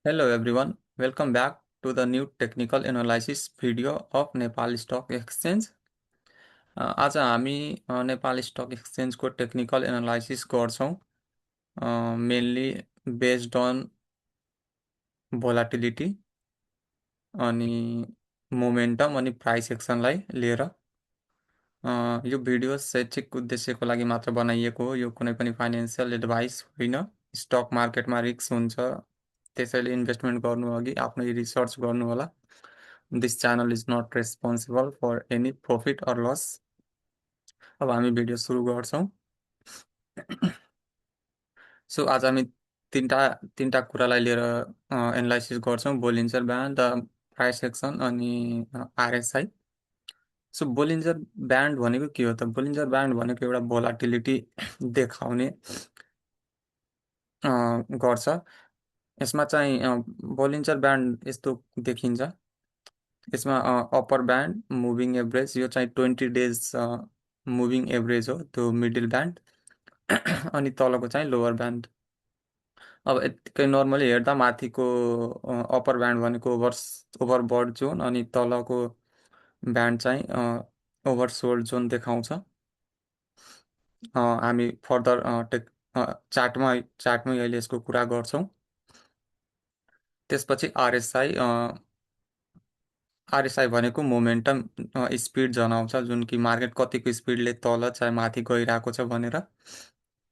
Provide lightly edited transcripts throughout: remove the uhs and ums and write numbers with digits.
Hello everyone, welcome back to the new technical analysis video of Nepal Stock Exchange. आज हामी Nepal stock एक्सचेन्जको technical analysis गर्छौँ mainly based on volatility अनि momentum अनि price एक्सनलाई लिएर यो video शैक्षिक उद्देश्यको लागि मात्र बनाइएको हो। यो कुनै पनि फाइनेन्सियल एडभाइस होइन। स्टक मार्केटमा रिस्क हुन्छ, त्यसैले इन्भेस्टमेन्ट गर्नु अघि आफ्नै रिसर्च गर्नुहोला। This channel is not responsible for any profit or loss. अब हामी भिडियो सुरु गर्छौँ। सो आज हामी तिनवटा तिनवटा कुरालाई लिएर एनालाइसिस गर्छौँ, बोलिन्जर ब्यान्ड, प्राइस एक्सन अनि आरएसआई। सो बोलिन्जर ब्यान्ड भनेको के हो त? बोलिन्जर ब्यान्ड भनेको एउटा भोलाटिलिटी देखाउने गर्छ। यसमा चाहिँ बोलिन्जर ब्यान्ड यस्तो देखिन्छ। यसमा अप्पर ब्यान्ड मुभिङ एभरेज, यो चाहिँ 20 डेज मुभिङ एभरेज हो, त्यो मिडल ब्यान्ड। अनि तलको चाहिँ लोवर ब्यान्ड। अब यत्तिकै नर्मली हेर्दा माथिको अप्पर ब्यान्ड भनेको ओभरबट जोन अनि तलको ब्यान्ड चाहिँ ओभरसोल्ड जोन देखाउँछ। हामी फर्दर चार्टमै अहिले यसको कुरा गर्छौँ। त्यसपछि आरएसआई भनेको मोमेन्टम स्पिड जनाउँछ, जुन कि मार्केट कतिको स्पिडले तल चाहे माथि गइरहेको छ भनेर।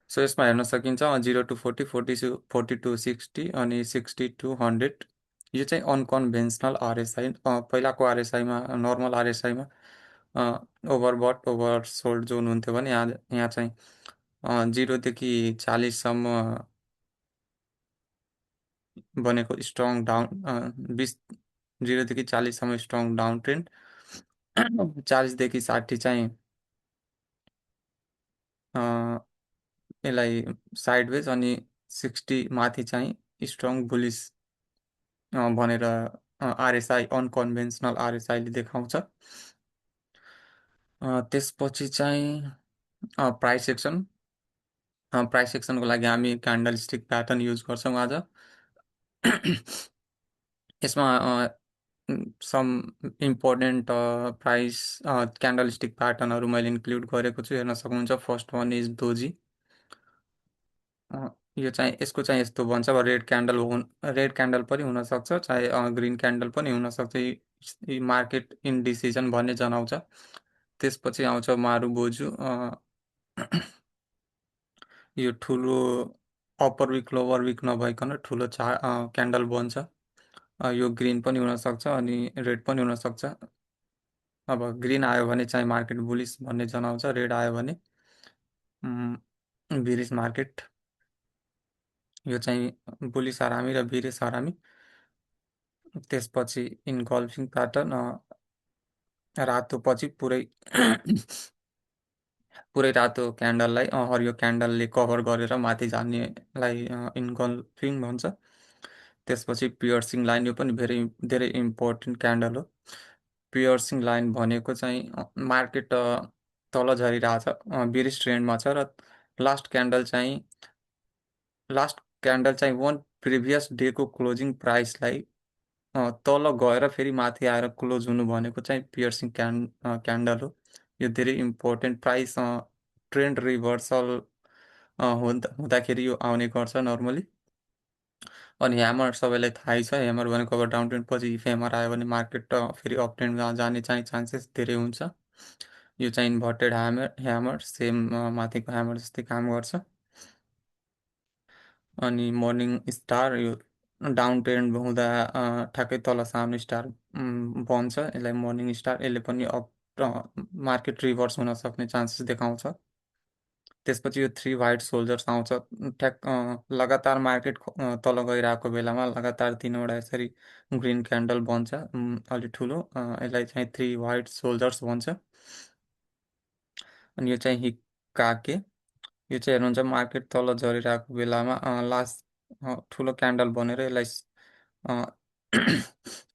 सो यसमा हेर्न सकिन्छ 0 to 40, 40 to 60 अनि 60 to 100। यो चाहिँ अनकन्भेन्सनल आरएसआई। पहिलाको आरएसआईमा, नर्मल आरएसआईमा ओभरबट ओभर सोल्ड जोन हुन्थ्यो भने यहाँ चाहिँ 0 देखि 40सम्म बनेको स्ट्रङ डाउन 0 देखि 40सम्म स्ट्रङ डाउन ट्रेन्ड, 40 देखि 60 चाहिँ यसलाई साइडवेज अनि 60 माथि चाहिँ स्ट्रङ बुलिस भनेर आरएसआई अनकन्भेन्सनल आरएसआईले देखाउँछ। त्यसपछि चाहिँ प्राइस एक्सन। प्राइस एक्सनको लागि हामी क्यान्डल स्टिक प्याटर्न युज गर्छौँ आज। यसमा some important price candle stick प्याटर्नहरू मैले इन्क्लुड गरेको छु, हेर्न सक्नुहुन्छ। First one is doji. यो चाहिँ यसको चाहिँ यस्तो भन्छ, अब रेड क्यान्डल पनि हुनसक्छ, चाहे ग्रिन क्यान्डल पनि हुनसक्छ। मार्केट इन्डिसिजन भन्ने जनाउँछ। त्यसपछि आउँछ मारुबोजू। यो ठुलो अप्पर विक लोवर विक नभइकन ठुलो क्यान्डल बन्छ। यो ग्रिन पनि हुनसक्छ अनि रेड पनि हुनसक्छ। अब ग्रिन आयो भने चाहिँ मार्केट बुलिस भन्ने जनाउँछ, रेड आयो भने बिरिस मार्केट। यो चाहिँ बुलिस हरामी र बिरिस हरामी। त्यसपछि इन्गल्फिङ प्याटर्न, रातो पछि पुरै पुरै रातो क्यान्डललाई हरियो क्यान्डलले कभर गरेर माथि जान्नेलाई इन्गल्फिङ भन्छ। त्यसपछि पियर्सिङ लाइन, यो पनि धेरै इम्पोर्टेन्ट क्यान्डल हो। पियर्सिङ लाइन भनेको चाहिँ मार्केट तल झरिरहेछ, बिरिस ट्रेन्डमा छ र लास्ट क्यान्डल चाहिँ वान प्रिभियस डेको क्लोजिङ प्राइसलाई तल गएर फेरि माथि आएर क्लोज हुनु भनेको चाहिँ पियर्सिङ क्यान्डल हो। यो धेरै इम्पोर्टेन्ट। प्राइस ट्रेन्ड रिभर्सल हुँदाखेरि यो आउने गर्छ नर्मली। अनि ह्यामर सबैलाई थाहै छ। ह्यामर भनेको अब डाउन ट्रेन्ड पछि इफ ह्यामर आयो भने मार्केट फेरि अप ट्रेन्डमा जाने चाहिँ चान्सेस धेरै हुन्छ। यो चाहिँ इन्भर्टेड ह्यामर सेम माथिको ह्यामर जस्तै काम गर्छ। अनि मर्निङ स्टार, यो डाउन ट्रेन्ड हुँदा ठ्याक्कै तल सानो स्टार बन्छ, यसलाई मर्निङ स्टार। यसले पनि अप मार्केट रिभर्स हुन सक्ने चान्सेस देखाउँछ। त्यसपछि यो 3 व्हाइट सोल्जर्स आउँछ। लगातार मार्केट तल गइरहेको बेलामा लगातार 3वटा यसरी ग्रिन क्यान्डल बन्छ अलि ठुलो, यसलाई चाहिँ 3 व्हाइट सोल्जर्स भन्छ। अनि यो चाहिँ हिक्काके। यो चाहिँ हेर्नुहुन्छ मार्केट तल झरिरहेको बेलामा लास्ट ठुलो क्यान्डल बनेर यसलाई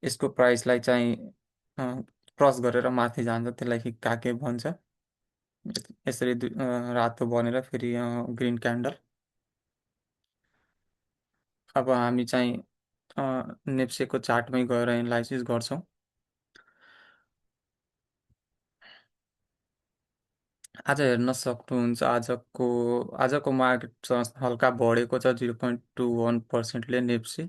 यसको प्राइसलाई चाहिँ क्रस गरेर माथि जान्छ, त्यसलाई हिक्काके भन्छ। यसरी रातो बनेर फेरि ग्रिन क्यान्डल। अब हामी चाहिँ नेप्सेको चार्टमै गएर एनालाइसिस गर्छौँ। आज हेर्न सक्नुहुन्छ आजको मार्केट हल्का बढेको छ 0.21%ले नेप्से।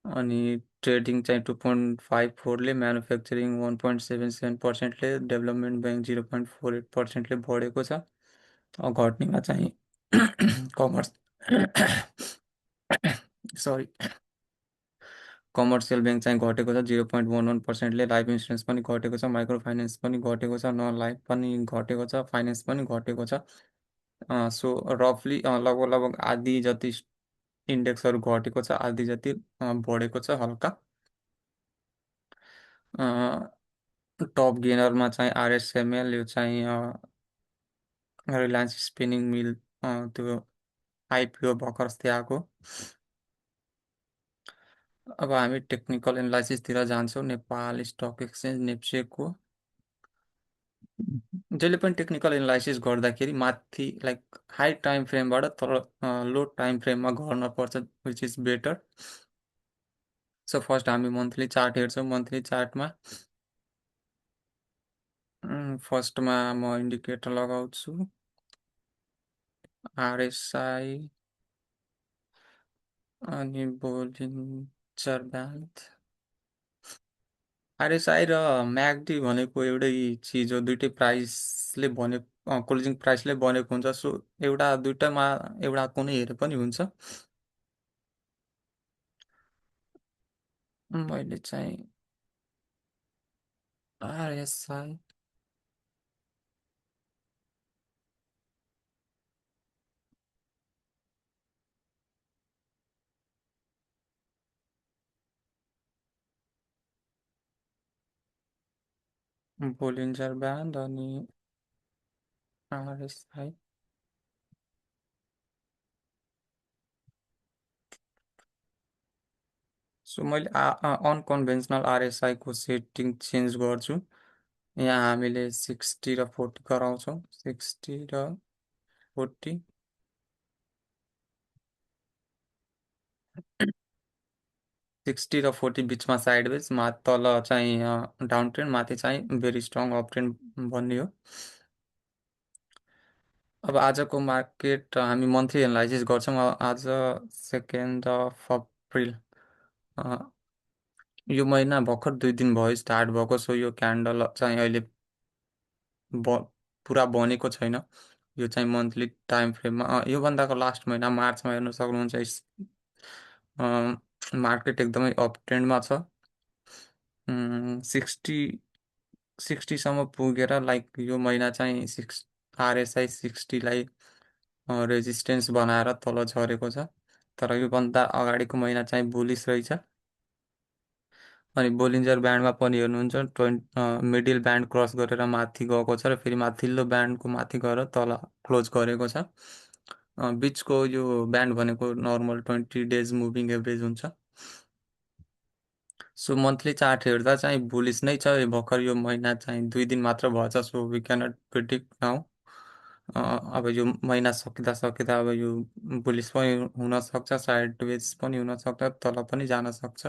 अनि ट्रेडिङ चाहिँ 2.54ले, म्यानुफ्याक्चरिङ 1.77%ले, डेभलपमेन्ट ब्याङ्क 0.48%ले बढेको छ। घट्नेमा चाहिँ कमर्स सरी कमर्सियल ब्याङ्क चाहिँ घटेको छ 0.11%ले, लाइफ इन्सुरेन्स पनि घटेको छ, माइक्रो फाइनेन्स पनि घटेको छ, नन लाइफ पनि घटेको छ, फाइनेन्स पनि घटेको छ। सो रफली लगभग लगभग आधी जति इन्डेक्सहरू घटेको छ, आधी जति बढेको छ हल्का। टप गेनरमा चाहिँ आरएसएमएल, यो चाहिँ रिलायन्स स्पिनिङ मिल, त्यो आइपिओ भर्खर अस्ति आएको। अब हामी टेक्निकल एनालाइसिसतिर जान्छौँ। नेपाल स्टक एक्सचेन्ज नेप्सेको जहिले पनि टेक्निकल एनालाइसिस गर्दाखेरि माथि लाइक हाई टाइम फ्रेमबाट तर लो टाइम फ्रेममा गर्न पर्छ, which is better. So first हामी मन्थली चार्ट हेर्छौँ। मन्थली चार्टमा फर्स्टमा म इन्डिकेटर लगाउँछु, आरएसआई अनि बोलिन्जर ब्यान्ड। आरएसआई र म्याकडी भनेको एउटै चिज हो, दुइटै प्राइसले क्लोजिङ प्राइसले बनेको हुन्छ। सो एउटा दुइटामा एउटा कुनै हेरे पनि हुन्छ। मैले चाहिँ आरएसआई बोलिन्जर ब्यान्ड अनि आरएसआई सो मैले अनकन्भेन्सनल आरएसआईको सेटिङ चेन्ज गर्छु। यहाँ हामीले 60 र 40 गराउँछौँ। 60 र 40 60 र 40 बिचमा साइडवेज, तल चाहिँ डाउन ट्रेन्ड, माथि चाहिँ भेरी स्ट्रङ अप ट्रेन्ड भन्ने हो। अब आजको मार्केट हामी मन्थली एनालाइसिस गर्छौँ। आज 2 अप्रिल, यो महिना भर्खर 2 दिन भयो स्टार्ट भएको। सो यो क्यान्डल चाहिँ अहिले ब पुरा बनेको छैन। यो चाहिँ मन्थली टाइम फ्रेममा योभन्दाको लास्ट महिना मार्चमा हेर्न सक्नुहुन्छ, मार्केट एकदमै अप ट्रेन्डमा छ। 60सम्म पुगेर लाइक यो महिना चाहिँ आरएसआई 60लाई रेजिस्टेन्स बनाएर तल झरेको छ। तर योभन्दा अगाडिको महिना चाहिँ बुलिस रहेछ। अनि बोलिन्जर ब्यान्डमा पनि हेर्नुहुन्छ, मिडिल ब्यान्ड क्रस गरेर माथि गएको छ र फेरि माथिल्लो ब्यान्डको माथि गएर तल क्लोज गरेको छ। बिचको यो ब्यान्ड भनेको नर्मल 20 डेज मुभिङ एभरेज हुन्छ। सो मन्थली चार्ट हेर्दा चाहिँ बुलिस नै छ। भर्खर यो महिना चाहिँ 2 दिन मात्र भएछ। So we cannot predict now. अब यो महिना सकिँदा सकिँदा अब यो बुलिस पनि हुनसक्छ, साइड वेज पनि हुनसक्छ, तल पनि जान सक्छ।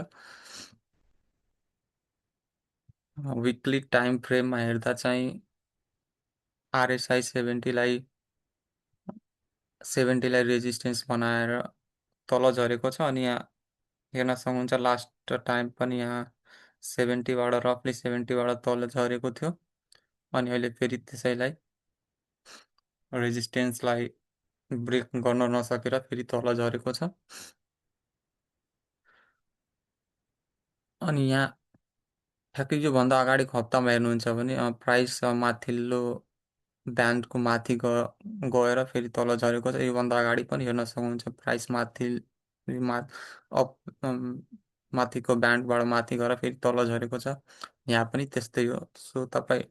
विकली टाइम फ्रेममा हेर्दा चाहिँ आरएसआई 70लाई रेजिस्टेन्स बनाएर तल झरेको छ। अनि यहाँ हेर्न सक्नुहुन्छ लास्ट टाइम पनि यहाँ 70बाट रफली 70बाट तल झरेको थियो। अनि अहिले फेरि त्यसैलाई रेजिस्टेन्सलाई ब्रेक गर्न नसकेर फेरि तल झरेको छ। अनि यहाँ ठ्याक्कै योभन्दा अगाडिको हप्तामा हेर्नुहुन्छ भने प्राइस माथिल्लो ब्यान्डको माथि गएर फेरि तल झरेको छ। योभन्दा अगाडि पनि हेर्न सक्नुहुन्छ प्राइस मा अप माथिको ब्यान्डबाट माथि गएर फेरि तल झरेको छ। यहाँ पनि त्यस्तै हो। सो तपाईँ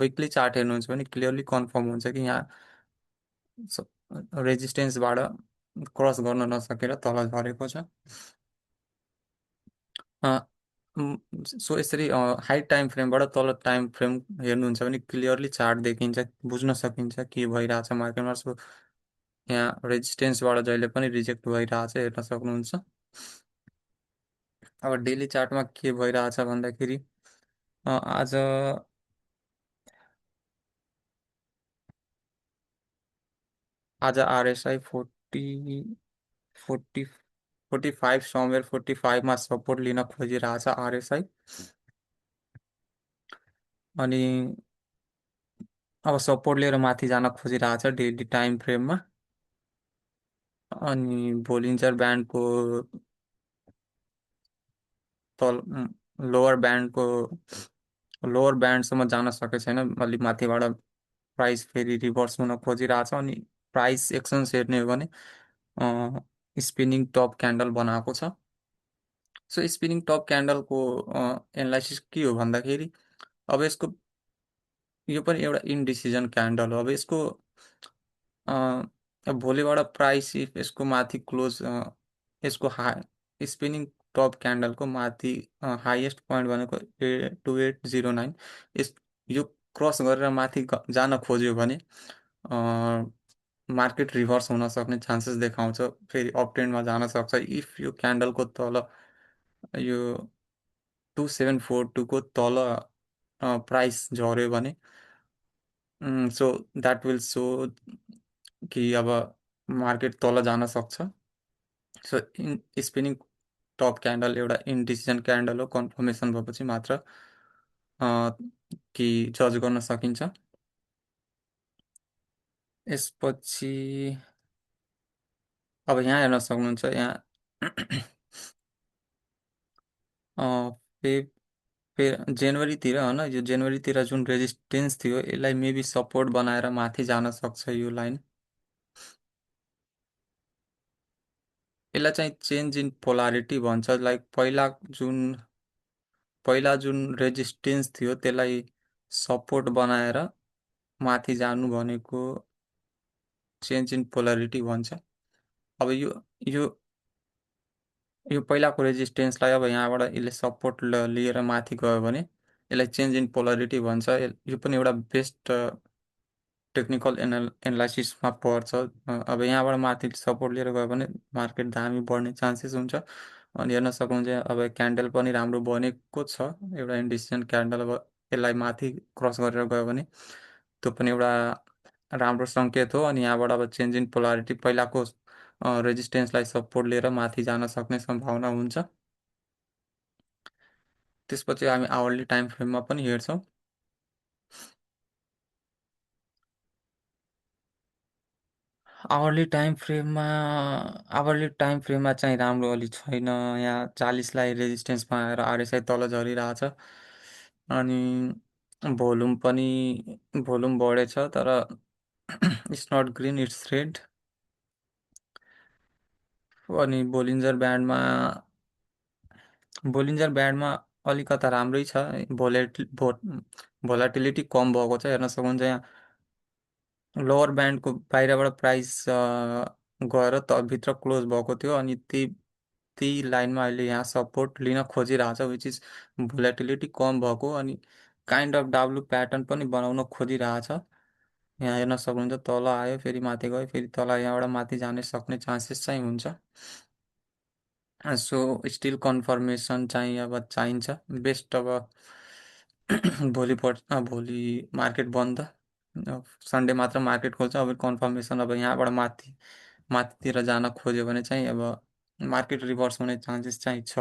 विकली चार्ट हेर्नुहुन्छ भने क्लियरली कन्फर्म हुन्छ कि यहाँ रेजिस्टेन्सबाट क्रस गर्न नसकेर तल झरेको छ। सो यसरी हाई टाइम फ्रेमबाट तल टाइम फ्रेम हेर्नुहुन्छ भने क्लियरली चार्ट देखिन्छ, बुझ्न सकिन्छ के भइरहेछ मार्केटमा। सो यहाँ रेजिस्टेन्सबाट जहिले पनि रिजेक्ट भइरहेछ हेर्न सक्नुहुन्छ। अब डेली चार्टमा के भइरहेछ भन्दाखेरि आज आज आरएसआई 40 45 समवेयर 45मा सपोर्ट लिन खोजिरहेछ आरएसआई। अनि अब सपोर्ट लिएर माथि जान खोजिरहेछ डेली टाइम फ्रेममा। अनि बोलिन्जर ब्यान्डको तल लोवर ब्यान्डसम्म जान सकेको छैन, अलिक माथिबाट प्राइस फेरि रिभर्स हुन खोजिरहेछ। अनि प्राइस एक्सन्स हेर्ने हो भने स्पिनिङ टप क्यान्डल बनाएको छ। सो स्पिनिङ टप क्यान्डलको एनालाइसिस के हो भन्दाखेरि अब यसको यो पनि एउटा इन्डिसिजन क्यान्डल हो। अब यसको अब भोलिबाट प्राइस इफ यसको माथि क्लोज यसको स्पिनिङ टप क्यान्डलको माथि हाइएस्ट पोइन्ट भनेको 2809, यस यो क्रस गरेर माथि जान खोज्यो भने मार्केट रिभर्स हुन सक्ने चान्सेस देखाउँछ, फेरि अप ट्रेन्डमा जान सक्छ। इफ यो क्यान्डलको तल यो 2742को तल प्राइस झऱ्यो भने सो द्याट विल सो कि अब मार्केट तल जान सक्छ। सो स्पिनिङ टप क्यान्डल एउटा इन्डिसिजन क्यान्डल हो, कन्फर्मेसन भएपछि मात्र कि जज गर्न सकिन्छ। यसपछि अब यहाँ हेर्न सक्नुहुन्छ, यहाँ जनवरीतिर होइन, यो जनवरीतिर जुन रेजिस्टेन्स थियो यसलाई मेबी सपोर्ट बनाएर माथि जान सक्छ यो लाइन। यसलाई चाहिँ चेन्ज इन पोलारिटी भन्छ। लाइक पहिला जुन रेजिस्टेन्स थियो त्यसलाई सपोर्ट बनाएर माथि जानु भनेको चेन्ज इन पोलारिटी भन्छ। अब यो यो पहिलाको रेजिस्टेन्सलाई अब यहाँबाट यसले सपोर्ट लिएर माथि गयो भने यसलाई चेन्ज इन पोलारिटी भन्छ। यो पनि एउटा बेस्ट टेक्निकल एनालाइसिसमा पर्छ। अब यहाँबाट माथि सपोर्ट लिएर गयो भने मार्केट दामी बढ्ने चान्सेस हुन्छ। अनि हेर्न सक्नुहुन्छ अब क्यान्डल पनि राम्रो बनेको छ, एउटा इन्डिसिजन क्यान्डल। अब यसलाई माथि क्रस गरेर गयो भने त्यो पनि एउटा राम्रो सङ्केत हो। अनि यहाँबाट अब चेन्ज इन पोलारिटी पहिलाको रेजिस्टेन्सलाई सपोर्ट लिएर माथि जान सक्ने सम्भावना हुन्छ। त्यसपछि हामी आवरली टाइम फ्रेममा पनि हेर्छौँ। आवरली टाइम फ्रेममा चाहिँ राम्रो अलि छैन। यहाँ 40लाई रेजिस्टेन्समा आएर आरएसआई तल झरिरहेछ। अनि भोल्युम बढेछ, तर it's not green, it's red. अनि बोलिन्जर ब्यान्डमा अलिकता राम्रै छ। भोलाटिलिटी कम भएको छ। हेर्न सक्नुहुन्छ यहाँ लोवर ब्यान्डको बाहिरबाट प्राइस गएर त भित्र क्लोज भएको थियो। अनि त्यही लाइनमा अहिले यहाँ सपोर्ट लिन खोजिरहेछ, विच इज भोलाटिलिटी कम भएको। अनि काइन्ड अफ डाब्लु प्याटर्न पनि बनाउन खोजिरहेछ। यहाँ हेर्न सक्नुहुन्छ तल आयो, फेरि माथि गयो, फेरि तल, यहाँबाट माथि जाने सक्ने चान्सेस चाहिँ हुन्छ। सो स्टिल कन्फर्मेसन चाहिँ अब चाहिन्छ बेस्ट। अब भोलि मार्केट बन्द, सन्डे मात्र मार्केट खोल्छ। अब कन्फर्मेसन अब यहाँबाट माथितिर जान खोज्यो भने चाहिँ अब मार्केट रिभर्स हुने चान्सेस चाहिँ छ।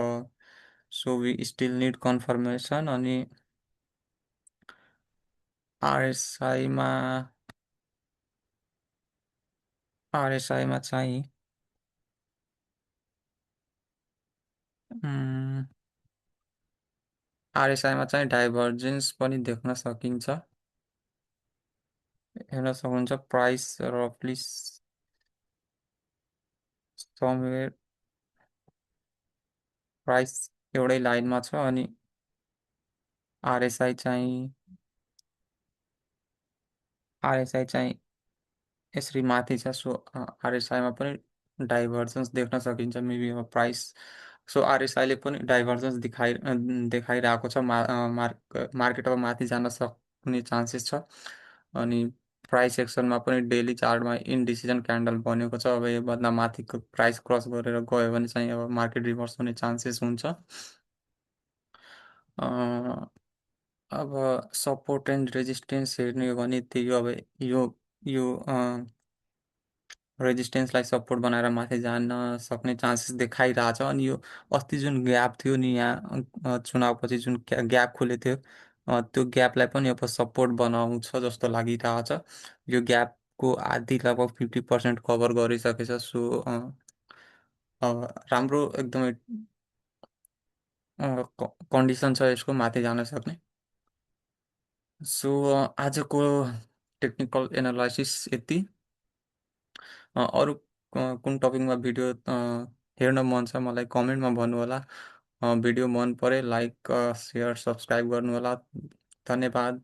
So we still need confirmation. अनि आरएसआईमा आरएसआईमा चाहिँ आरएसआईमा चाहिँ डाइभर्जेन्स पनि देख्न सकिन्छ। हेर्न सक्नुहुन्छ प्राइस रफली समवेयर प्राइस एउटै लाइनमा छ। अनि आरएसआई चाहिँ आरएसआई चाहिँ यसरी माथि छ। सो आरएसआईमा पनि डाइभर्जेन्स देख्न सकिन्छ मेबी अब प्राइस। सो आरएसआईले पनि डाइभर्जेन्स देखाइरहेको छ। मार्केट अब माथि जान सक्ने चान्सेस छ। अनि प्राइस एक्सनमा पनि डेली चार्टमा इन्डिसिजन क्यान्डल बनेको छ। अब योभन्दा माथिको प्राइस क्रस गरेर गयो भने चाहिँ अब मार्केट रिभर्स हुने चान्सेस हुन्छ। अ, अब सपोर्ट एन्ड रेजिस्टेन्स हेर्ने हो भने त्यही अब यो रेजिस्टेन्सलाई सपोर्ट बनाएर माथि जान सक्ने चान्सेस देखाइरहेछ। अनि यो अस्ति जुन ग्याप थियो नि यहाँ चुनावपछि जुन ग्याप खुलेको थियो, त्यो ग्यापलाई पनि अब सपोर्ट बनाउँछ जस्तो लागिरहेछ। यो ग्यापको आधी लगभग 50% कभर गरिसकेछ। सो राम्रो एकदमै कन्डिसन छ यसको माथि जान सक्ने। सो आजको टेक्निकल एनालाइसिस यति। अरू कुन टपिकमा भिडियो हेर्न मन छ मलाई कमेन्टमा भन्नुहोला। भिडियो मन परे लाइक, सेयर, सब्सक्राइब गर्नुहोला। धन्यवाद।